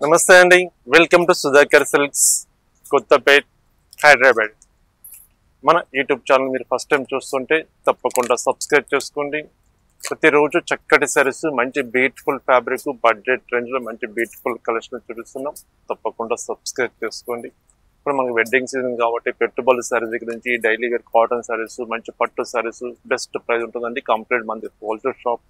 నమస్తే అండి, welcome to Sudhakar silks Kothapet Hyderabad. మన యూట్యూబ్ ఛానల్ మీరు ఫస్ట్ టైం చూస్తుంటే తప్పకుండా సబ్స్క్రైబ్ చేసుకోండి. ప్రతిరోజు చక్కటి సారీస్, మంచి బ్యూటిఫుల్ ఫ్యాబ్రిక్, బడ్జెట్ రేంజ్లో మంచి బ్యూటిఫుల్ కలెక్షన్ చూపిస్తున్నాం. తప్పకుండా సబ్స్క్రైబ్ చేసుకోండి. ఇప్పుడు మనకి వెడ్డింగ్ సీజన్ కాబట్టి పెట్టుబడి సారీస్ దగ్గర నుంచి డైలీ వేర్ కాటన్ సారీస్, మంచి పట్టు సారీస్ బెస్ట్ ప్రైస్ ఉంటుందండి. కంప్లీట్ మనది హోల్సేల్ షాప్.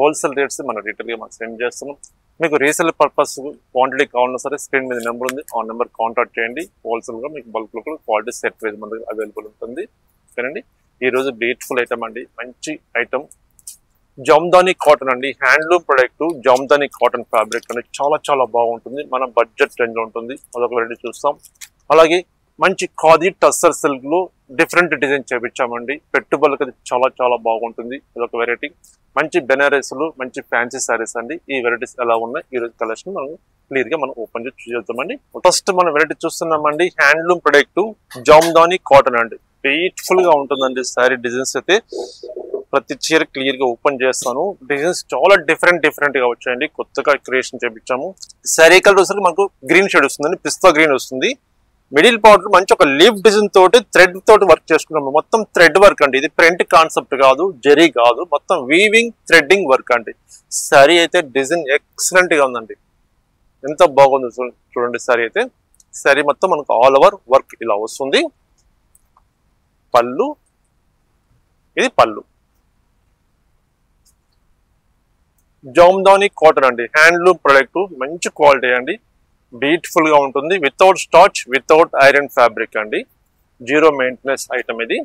హోల్సేల్ రేట్స్ మనం రిటైల్గా మనం సెండ్ చేస్తున్నాం. మీకు రీసేల్ పర్పస్ క్వాంటిటీ కావాలన్నా సరే స్క్రీన్ మీద నెంబర్ ఉంది, ఆ నెంబర్ కాంటాక్ట్ చేయండి. హోల్సేల్గా మీకు బల్క్లో కూడా క్వాలిటీ సెట్ వైజ్ మన దగ్గర అవైలబుల్ ఉంటుంది. ఓకేనండి. ఈరోజు బ్యూటిఫుల్ ఐటమ్ అండి, మంచి ఐటమ్ జామ్దాని కాటన్ అండి. Handloom product Jamdani cotton fabric అండి. చాలా చాలా బాగుంటుంది, మన బడ్జెట్ రేంజ్లో ఉంటుంది. అదొక వెరైటీ చూస్తాం. అలాగే మంచి ఖాదీ టస్సర్ సిల్క్ లో డిఫరెంట్ డిజైన్ చేపించామండి. పెట్టుబడులకు అది చాలా చాలా బాగుంటుంది. అదొక వెరైటీ. మంచి బెనారస్లు, మంచి ఫ్యాన్సీ సారీస్ అండి. ఈ వెరైటీస్ ఎలా ఉన్నాయి ఈ రోజు కలెక్షన్ మనం క్లియర్ గా మనం ఓపెన్ చేసి చూద్దామండి. ఫస్ట్ మనం వెరైటీ చూస్తున్నామండి, హ్యాండ్లూమ్ ప్రొడక్ట్ జామ్దాని కాటన్ అండి. బ్యూటిఫుల్ గా ఉంటుందండి సారీ డిజైన్స్ అయితే. ప్రతి చీర క్లియర్ గా ఓపెన్ చేస్తాను. డిజైన్స్ చాలా డిఫరెంట్ గా వచ్చాయండి. కొత్తగా క్రియేషన్ చేపించాము. సారీ కలర్ వచ్చేసరికి మనకు గ్రీన్ షేడ్ వస్తుందండి, పిస్తా గ్రీన్ వస్తుంది. మిడిల్ పార్ట్ మంచి ఒక లీఫ్ డిజైన్ తోటి థ్రెడ్ తోటి వర్క్ చేసుకున్నాము. మొత్తం థ్రెడ్ వర్క్ అండి. ఇది ప్రింట్ కాన్సెప్ట్ కాదు, జరీ కాదు, మొత్తం వీవింగ్ థ్రెడ్డింగ్ వర్క్ అండి. సారీ అయితే డిజైన్ ఎక్సలెంట్ గా ఉందండి. ఎంత బాగుంది చూడండి. సారీ అయితే సారీ మొత్తం మనకు ఆల్ ఓవర్ వర్క్ ఇలా వస్తుంది. పళ్ళు, ఇది పళ్ళు. జామ్దాని కాటన్ అండి, హ్యాండ్లూమ్ ప్రొడక్ట్, మంచి క్వాలిటీ అండి. బ్యూటిఫుల్ గా ఉంటుంది. Without starch, without iron fabric అండి. జీరో మెయింటెనెన్స్ ఐటమ్ ఇది.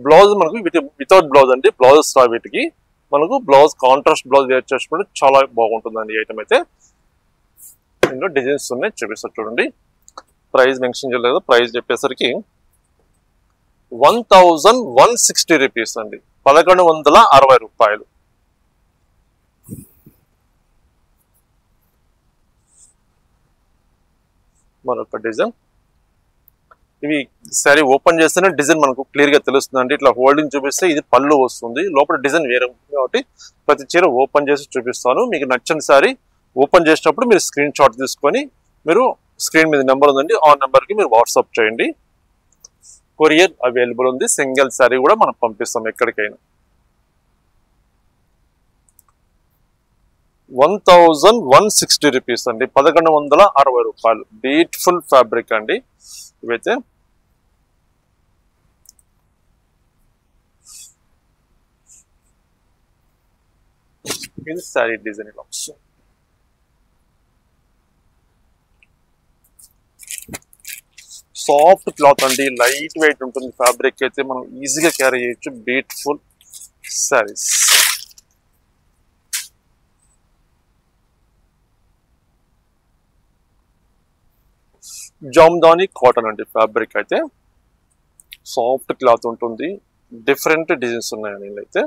బ్లౌజ్ మనకు వితౌట్ బ్లౌజ్ అండి. బ్లౌజెస్ వీటికి మనకు బ్లౌజ్ కాంట్రాస్ట్ బ్లౌజ్ వేర్ చేసుకుంటే చాలా బాగుంటుందండి ఈ ఐటమ్ అయితే. ఇందులో డిజైన్స్ ఉన్నాయి, చూపిస్తారు చూడండి. ప్రైస్ మెన్షన్ చేయలేదు. ప్రైస్ చెప్పేసరికి 1160 రూపీస్ అండి, 1160 రూపాయలు. మరొక డిజైన్. ఇవి సారీ ఓపెన్ చేస్తేనే డిజైన్ మనకు క్లియర్ గా తెలుస్తుంది అండి. ఇట్లా హోల్డింగ్ చూపిస్తే ఇది పళ్ళు వస్తుంది, లోపల డిజైన్ వేరే ఉంది కాబట్టి ప్రతి చీర ఓపెన్ చేసి చూపిస్తాను. మీకు నచ్చిన సారీ ఓపెన్ చేసినప్పుడు మీరు స్క్రీన్ షాట్ తీసుకొని మీరు స్క్రీన్ మీద నెంబర్ ఉందండి, ఆ నెంబర్కి మీరు వాట్సాప్ చేయండి. కొరియర్ అవైలబుల్ ఉంది. సింగిల్ సారీ కూడా మనం పంపిస్తాం ఎక్కడికైనా. 1160 రూపీస్ అండి, 1160 రూపాయలు. బ్యూటిఫుల్ ఫ్యాబ్రిక్ అండి ఇవైతే. ఇది సారీ డిజైన్ ఇలా వస్తుంది. సాఫ్ట్ క్లాత్ అండి, లైట్ వెయిట్ ఉంటుంది. ఫ్యాబ్రిక్ అయితే మనం ఈజీగా క్యారీ చేయొచ్చు. బ్యూటిఫుల్ సారీస్. జామ్దాని కాటన్ అండి, ఫ్యాబ్రిక్ అయితే సాఫ్ట్ క్లాత్ ఉంటుంది. డిఫరెంట్ డిజైన్స్ ఉన్నాయండి అయితే.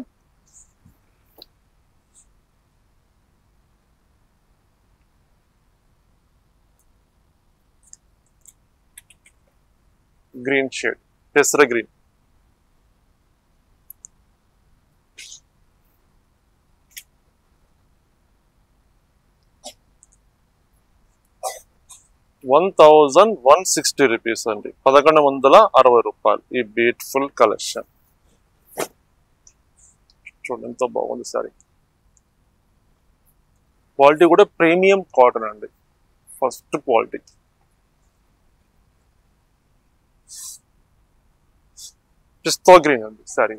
గ్రీన్ షేడ్, పెసర గ్రీన్. $1160 రూపీస్ అండి, 1160 రూపాయలు. ఈ బ్యూటిఫుల్ కలెక్షన్ చూడండి, ఎంతో బాగుంది సారీ. క్వాలిటీ కూడా ప్రీమియం కాటన్ అండి, ఫస్ట్ క్వాలిటీ. పిస్తా గ్రీన్ అండి సారీ.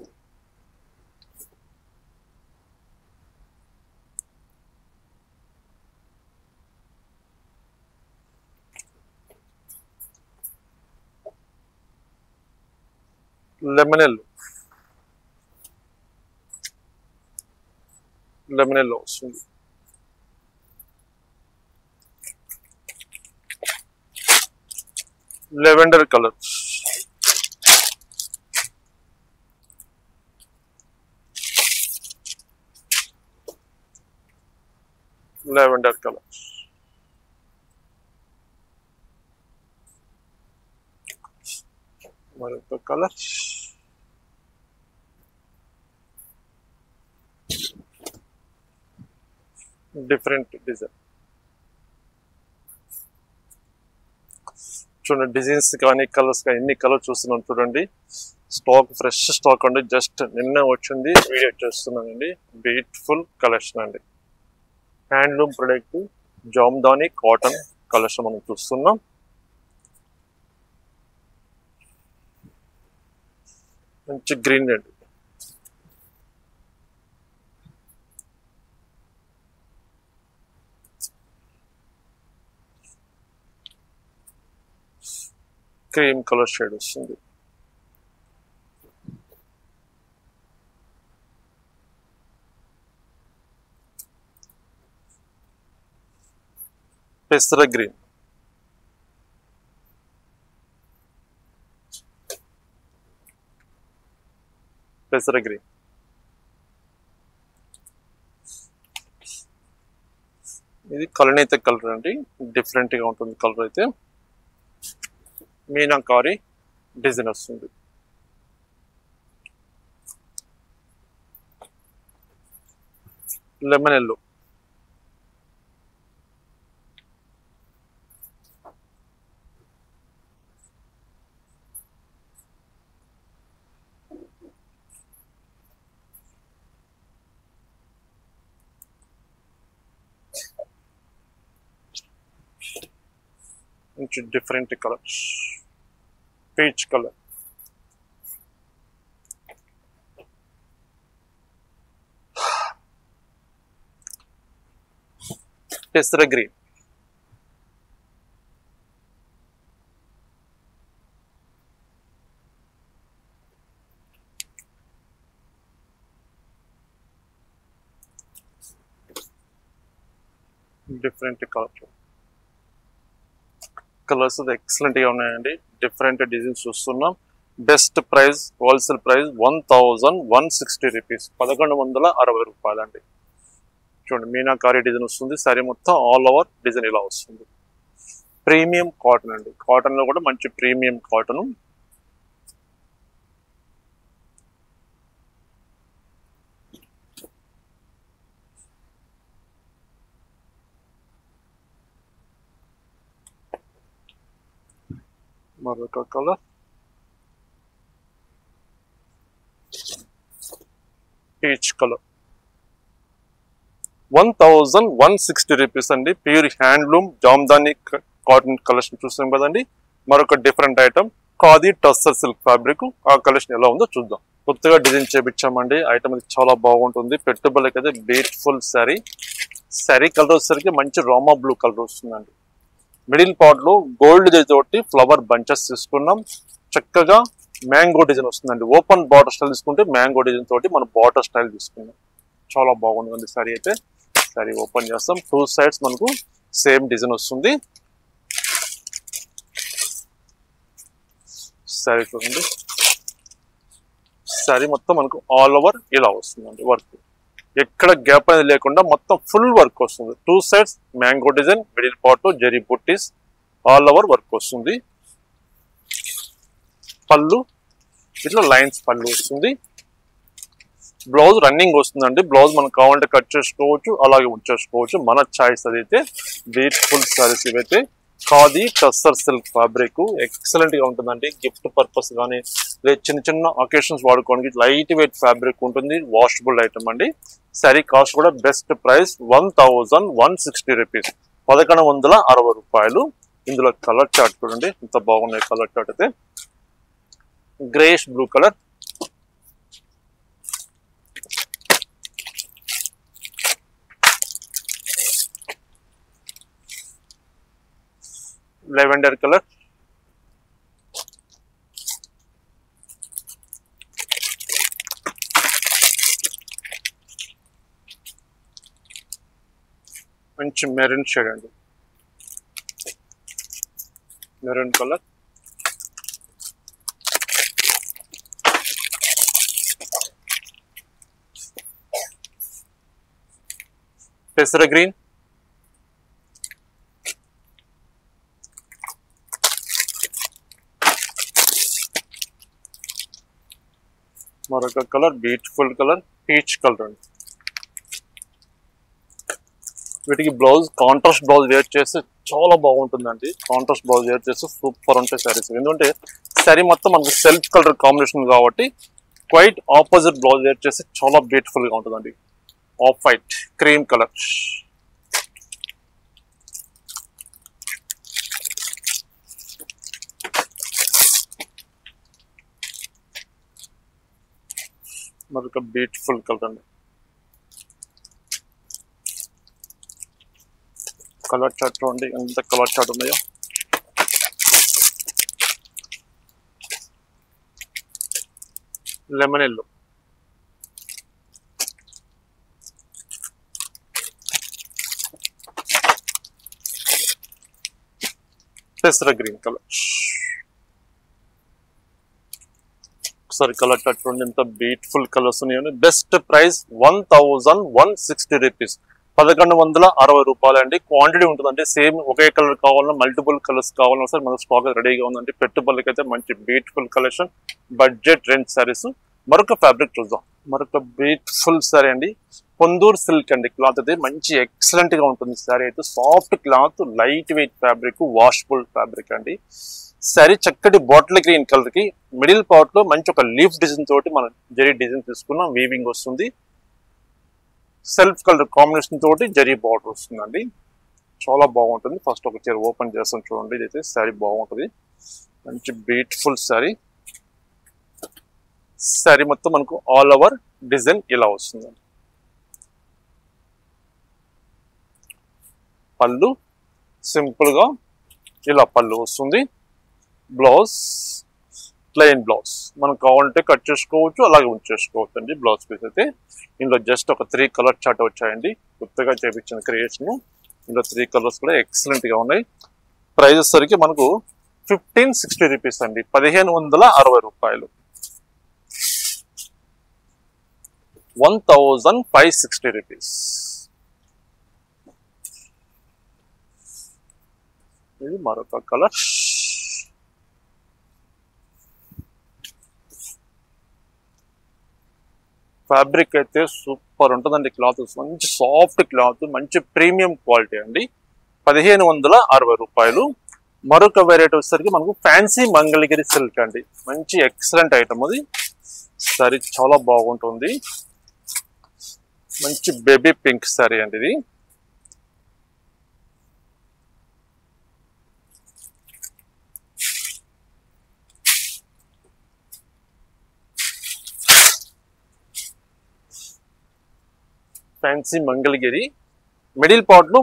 లెమన్ ఎల్లో వస్తుంది. Lavender colour, lavender colour. మరొక కలర్, డిఫరెంట్ డిజైన్. చూడండి డిజైన్స్ కానీ కలర్స్ కానీ ఎన్ని కలర్స్ చూస్తున్నాం చూడండి. స్టాక్ ఫ్రెష్ స్టాక్ అండి, జస్ట్ నిన్న వచ్చింది, వీడియో చేస్తున్నానండి. బ్యూటిఫుల్ కలెక్షన్ అండి, handloom product, Jamdani cotton collection మనం చూస్తున్నాం. మంచి గ్రీన్ అండి, క్రీమ్ కలర్ షేడ్ వస్తుంది. పెసర గ్రీన్, పెసర గ్రీన్, ఇది కలనేత కలర్ అండి, డిఫరెంట్ గా ఉంటుంది కలర్ అయితే. మీనాకారి డిజైన్ వస్తుంది. లెమన్ ఎల్లో, మంచి డిఫరెంట్ కలర్స్, పీచ్ కలర్, పెసర గ్రీన్, డిఫరెంట్ కలర్స్ ఎక్సలెంట్ గా ఉన్నాయండి. డిఫరెంట్ డిజైన్స్ చూస్తున్నాం. Best price, wholesale price 1160 rupees, 1160 రూపాయలు అండి. చూడండి మీనాకారి డిజైన్ వస్తుంది, సారీ మొత్తం ఆల్ ఓవర్ డిజైన్ ఇలా వస్తుంది. ప్రీమియం కాటన్ అండి, కాటన్ లో కూడా మంచి ప్రీమియం కాటన్. మరొక కలర్ పీచ్ కలర్, 1160 రూపీస్ అండి. Pure handloom Jamdani cotton collection చూస్తాం కదండి. మరొక different item khadi tussar silk fabric, ఆ కలెక్షన్ ఎలా ఉందో చూద్దాం. కొత్తగా డిజైన్ చేపించామండి, ఐటమ్ అది చాలా బాగుంటుంది. పెట్టుబడికి అయితే బ్యూటిఫుల్ శారీ. శారీ కలర్ వచ్చేసరికి మంచి రామా బ్లూ కలర్ వస్తుందండి. మిడిల్ పార్ట్ లో గోల్డ్ తోటి ఫ్లవర్ బంచెస్ తీసుకున్నాం. చక్కగా మ్యాంగో డిజైన్ వస్తుందండి. ఓపెన్ బార్డర్ స్టైల్ తీసుకుంటే మ్యాంగో డిజైన్ తోటి మనం బార్డర్ స్టైల్ తీసుకున్నాం. చాలా బాగుంటుంది సారీ అయితే. సారీ ఓపెన్ చేస్తాం, 2 సైడ్స్ మనకు సేమ్ డిజైన్ వస్తుంది. సారీ చూడండి, సారీ మొత్తం మనకు ఆల్ ఓవర్ ఇలా వస్తుందండి. వర్క్ ఎక్కడ గ్యాప్ అనేది లేకుండా మొత్తం ఫుల్ వర్క్ వస్తుంది. 2 sides mango design, middle part zari buttis, all over work వస్తుంది. పళ్ళు ఇట్లా లైన్స్ పళ్ళు వస్తుంది. బ్లౌజ్ రన్నింగ్ వస్తుందండి. బ్లౌజ్ మనకు కావాలంటే కట్ చేసుకోవచ్చు, అలాగే ఉంచేసుకోవచ్చు, మన చాయిస్. అదైతే బ్యూటిఫుల్ సారీస్ ఇవైతే. Khadi tussar silk fabric excellent గా ఉంటుందండి. గిఫ్ట్ పర్పస్ కానీ లేదా చిన్న చిన్న అకేషన్స్ వాడుకోవడానికి లైట్ వెయిట్ ఫ్యాబ్రిక్ ఉంటుంది. వాషబుల్ ఐటమ్ అండి. శారీ కాస్ట్ కూడా బెస్ట్ ప్రైస్ 1160 రూపీస్, 1160 రూపాయలు. ఇందులో కలర్ చార్ట్ చూడండి ఎంత బాగున్నాయి. కలర్ చార్ట్ అయితే greyish blue colour, lavender colour, మంచి మెరూన్ షేడ్ అండి, మెరూన్ కలర్, పెసర గ్రీన్, మరొక colour beautiful colour peach colour అండి. వీటికి బ్లౌజ్ కాంట్రాస్ట్ బ్లౌజ్ వేర్ చేస్తే చాలా బాగుంటుందండి. కాంట్రాస్ట్ బ్లౌజ్ వేర్ చేస్తే సూపర్ ఉంటాయి శారీస్. ఎందుకంటే శారీ మొత్తం మనకు సెల్ఫ్ కలర్ కాంబినేషన్ కాబట్టి క్వైట్ ఆపోజిట్ బ్లౌజ్ వేర్ చేస్తే చాలా బ్యూటిఫుల్ గా ఉంటుందండి. Off white cream colour. మరొక బ్యూటిఫుల్ కలర్ అండి. కలర్ చార్ట్ చూడండి ఎంత కలర్ చార్ట్ ఉన్నాయో. లెమన్ ఎల్లో, పెసర గ్రీన్ కలర్. ఒకసారి కలర్ చార్ట్ చూడండి ఎంత బ్యూటిఫుల్ కలర్స్ ఉన్నాయండి. బెస్ట్ ప్రైస్ 1160 రూపీస్, 1160 రూపాయలండి. క్వాంటిటీ ఉంటుందండి. సేమ్ ఒకే కలర్ కావాలన్నా మల్టిపుల్ కలర్స్ కావాలన్నా సరే మన స్టాక్ రెడీగా ఉందండి. పెట్టుబడులకి అయితే మంచి beautiful collection, budget rent saris. మరొక ఫ్యాబ్రిక్ చూద్దాం. మరొక బ్యూటిఫుల్ శారీ అండి. పొందూరు సిల్క్ అండి. క్లాత్ అయితే మంచి ఎక్సలెంట్ గా ఉంటుంది. శారీ అయితే soft cloth, light weight fabric, washable fabric అండి. శారీ చక్కటి బాటిల్ గ్రీన్ కలర్ కి మిడిల్ పార్ట్ లో మంచి ఒక లీఫ్ డిజైన్ తోటి మనం జరీ డిజైన్ తీసుకున్నాం. వీవింగ్ వస్తుంది. సెల్ఫ్ కలర్ కాంబినేషన్ తోటి జరీ బార్డర్ వస్తుందండి. చాలా బాగుంటుంది. ఫస్ట్ ఒక చీర ఓపెన్ చేస్తాం చూడండి. ఇదైతే శారీ బాగుంటుంది. మంచి బ్యూటిఫుల్ శారీ. శారీ మొత్తం మనకు ఆల్ ఓవర్ డిజైన్ ఇలా వస్తుందండి. పళ్ళు సింపుల్ గా ఇలా పళ్ళు వస్తుంది. Blouse plain blouse. మనకు కావాలంటే కట్ చేసుకోవచ్చు, అలాగే ఉంచేసుకోవచ్చు అండి. బ్లౌజ్ పీస్ అయితే ఇందులో జస్ట్ ఒక 3 కలర్ చార్ట్ వచ్చాయండి. కొత్తగా చేపించిన క్రియేషన్. ఇందులో 3 కలర్స్ కూడా ఎక్సలెంట్ గా ఉన్నాయి. ప్రైస్ వచ్చేసరికి మనకు 1560 రూపీస్ అండి, 1560 రూపాయలు. 1560 రూపీస్. ఇది మరొక కలర్. ఫ్యాబ్రిక్ అయితే సూపర్ ఉంటుందండి. క్లాత్ మంచి సాఫ్ట్ క్లాత్, మంచి ప్రీమియం క్వాలిటీ అండి. 1560 రూపాయలు. మరొక వెరైటీ వచ్చేసరికి మనకు ఫ్యాన్సీ మంగళగిరి సిల్క్ అండి. మంచి ఎక్సలెంట్ ఐటమ్ అది. సారీ చాలా బాగుంటుంది. మంచి బేబీ పింక్ సారీ అండి ఇది. ఫ్యాన్సీ మంగళగిరి. మిడిల్ పార్ట్ లో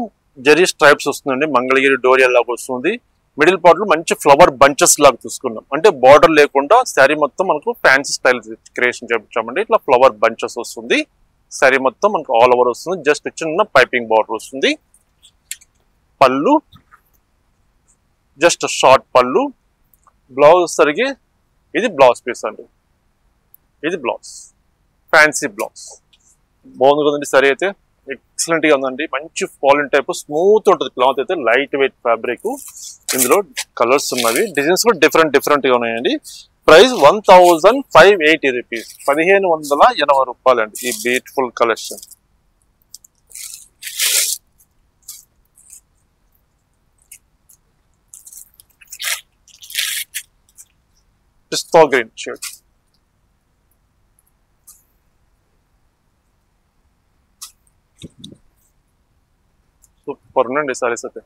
జరీ స్ట్రైప్స్ వస్తుందండి. మంగళగిరి డోరియల్ లాగా వస్తుంది. మిడిల్ పార్ట్ లో మంచి ఫ్లవర్ బంచెస్ లాగా తీసుకున్నాం. అంటే బార్డర్ లేకుండా శారీ మొత్తం మనకు ఫ్యాన్సీ స్టైల్ క్రియేషన్ చేయించామండి. ఇట్లా ఫ్లవర్ బంచెస్ వస్తుంది. శారీ మొత్తం మనకు ఆల్ ఓవర్ వస్తుంది. జస్ట్ చిన్న పైపింగ్ బార్డర్ వస్తుంది. పళ్ళు జస్ట్ షార్ట్ పళ్ళు. బ్లౌజ్ సరిగి ఇది బ్లౌజ్ పీస్ అండి. ఇది బ్లౌజ్, ఫ్యాన్సీ బ్లౌజ్. బాగుంది కదండి. సరే అయితే ఎక్సలెంట్ గా ఉందండి. మంచి ఫాలిన్ టైప్, స్మూత్ ఉంటుంది క్లాత్ అయితే. Light weight fabric. ఇందులో కలర్స్ ఉన్నవి, డిజైన్స్ కూడా డిఫరెంట్ గా ఉన్నాయండి. ప్రైస్ 1580 రూపీస్, 1580 రూపాయలు అండి. ఈ బ్యూటిఫుల్ కలెక్షన్. పిస్తా గ్రీన్ షేడ్. సూపర్ ఉందండి సారీస్ అయితే.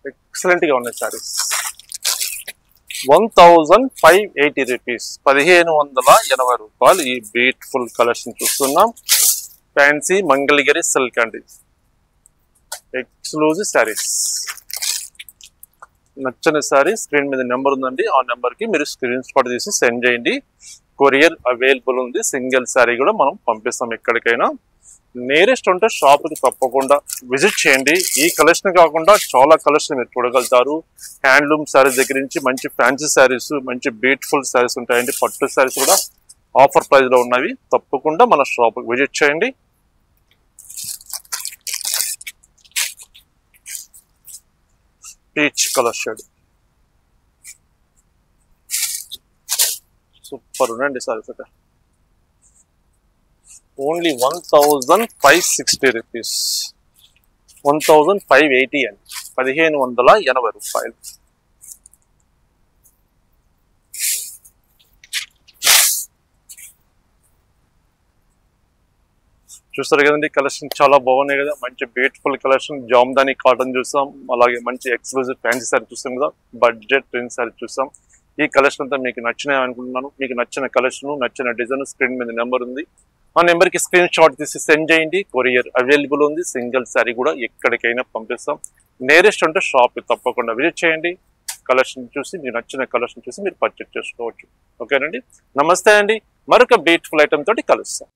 ఎక్సలెంట్ గా ఉన్నాయి సారీస్. 1580 రూపీస్, 1580 రూపాయలు. ఈ బ్యూటిఫుల్ కలెక్షన్ చూస్తున్నాం. ఫ్యాన్సీ మంగళగిరి సిల్క్ అండి. ఎక్స్క్లూజివ్ సారీస్. నచ్చని సారీ స్క్రీన్ మీద నెంబర్ ఉందండి. ఆ నెంబర్ కి మీరు స్క్రీన్ షాట్ తీసి సెండ్ చేయండి. కొరియర్ అవైలబుల్ ఉంది. సింగిల్ సారీ కూడా మనం పంపిస్తాం ఎక్కడికైనా. నియరెస్ట్ ఉంటే షాప్ కి తప్పకుండా విజిట్ చేయండి. ఈ కలెక్షన్ కాకుండా చాలా కలెక్షన్ మీరు చూడగలుగుతారు. హ్యాండ్లూమ్ శారీస్ దగ్గర నుంచి మంచి ఫ్యాన్సీ శారీస్, మంచి బ్యూటిఫుల్ శారీస్ ఉంటాయండి. పట్టు శారీస్ కూడా ఆఫర్ ప్రైస్ లో ఉన్నవి. తప్పకుండా మన షాప్ కి విజిట్ చేయండి. Peach colour shade. సూపర్ ఉందండి సారీస్ అయితే. Only 1560 rupees. 1580 అండి, 1580 రూపాయలు. చూస్తారు కదండి, కలెక్షన్ చాలా బాగున్నాయి కదా, మంచి బ్యూటిఫుల్ కలెక్షన్. జామ్దాని కాటన్ చూసాం, అలాగే మంచి ఎక్స్క్లూజివ్ ఫ్యాన్సీ సారీ చూసాం కదా, బడ్జెట్ ప్రింట్ సారీ చూసాం. ఈ కలెక్షన్ అంతా మీకు నచ్చినాయి అనుకుంటున్నాను. మీకు నచ్చిన కలెక్షన్, నచ్చిన డిజైన్ స్క్రీన్ మీద నెంబర్ ఉంది, ఆ నెంబర్కి స్క్రీన్ షాట్ తీసి సెండ్ చేయండి. కొరియర్ అవైలబుల్ ఉంది. సింగిల్ సారీ కూడా ఎక్కడికైనా పంపిస్తాం. నేరెస్ట్ ఉంటే షాప్ తప్పకుండా విజిట్ చేయండి. కలెక్షన్ చూసి, మీకు నచ్చిన కలెక్షన్ చూసి మీరు పర్చేస్ చేసుకోవచ్చు. ఓకేనండి, నమస్తే అండి. మరొక బ్యూటిఫుల్ ఐటమ్ తోటి కలుస్తాం.